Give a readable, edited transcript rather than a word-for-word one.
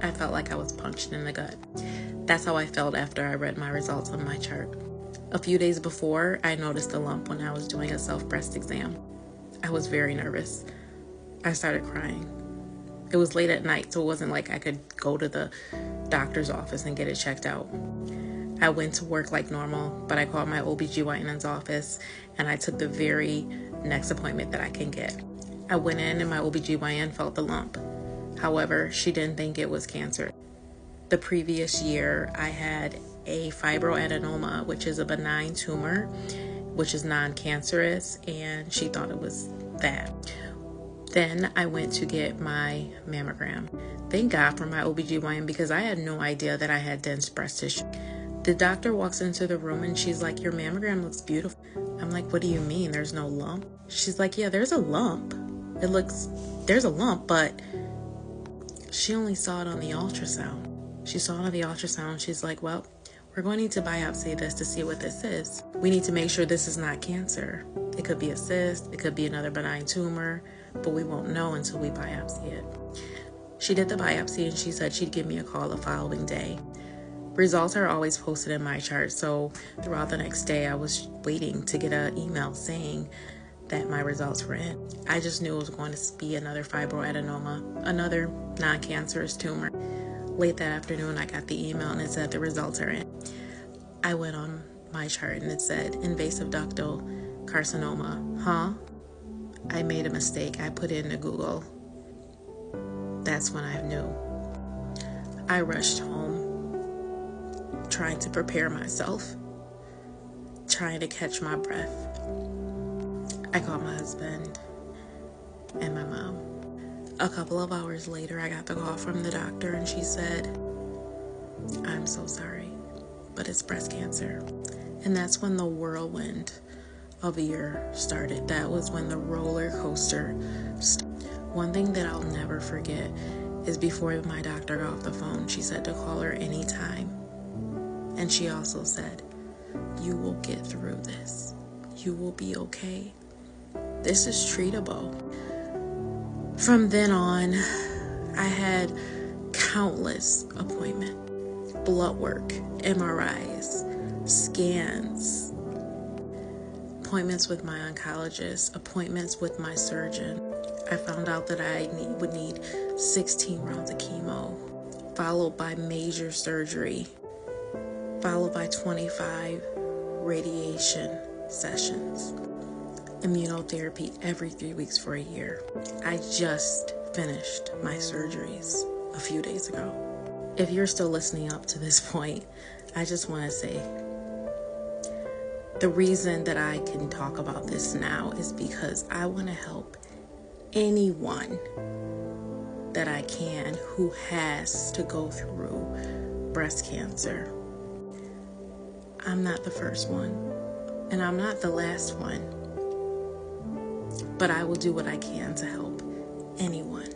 I felt like I was punched in the gut. That's how I felt after I read my results on my chart. A few days before, I noticed a lump when I was doing a self-breast exam. I was very nervous. I started crying. It was late at night, so it wasn't like I could go to the doctor's office and get it checked out. I went to work like normal, but I called my OBGYN's office and I took the very next appointment that I can get. I went in and my OBGYN felt the lump. However, she didn't think it was cancer. The previous year, I had a fibroadenoma, which is a benign tumor, which is non-cancerous, and she thought it was that. Then I went to get my mammogram. Thank God for my OBGYN because I had no idea that I had dense breast tissue. The doctor walks into the room and she's like, your mammogram looks beautiful. I'm like, what do you mean? There's no lump? She's like, yeah, there's a lump. There's a lump, but she only saw it on the ultrasound. She saw it on the ultrasound. She's like, well, we're going to need to biopsy this to see what this is. We need to make sure this is not cancer. It could be a cyst. It could be another benign tumor, but we won't know until we biopsy it. She did the biopsy and she said she'd give me a call the following day. Results are always posted in my chart, so throughout the next day, I was waiting to get an email saying that my results were in. I just knew it was going to be another fibroadenoma, another non-cancerous tumor. Late that afternoon, I got the email and it said the results are in. I went on my chart and it said invasive ductal carcinoma. I made a mistake. I put it into Google. That's when I knew. I rushed home, trying to prepare myself, trying to catch my breath. I called my husband and my mom. A couple of hours later, I got the call from the doctor and she said, I'm so sorry, but it's breast cancer. And that's when the whirlwind of a year started. That was when the roller coaster started. One thing that I'll never forget is before my doctor got off the phone, she said to call her anytime. And she also said, you will get through this. You will be okay. This is treatable. From then on, I had countless appointments, blood work, MRIs, scans, appointments with my oncologist, appointments with my surgeon. I found out that I would need 16 rounds of chemo, followed by major surgery, followed by 25 radiation sessions, immunotherapy every 3 weeks for a year. I just finished my surgeries a few days ago. If you're still listening up to this point, I just want to say the reason that I can talk about this now is because I want to help anyone that I can who has to go through breast cancer. I'm not the first one, and I'm not the last one, but I will do what I can to help anyone.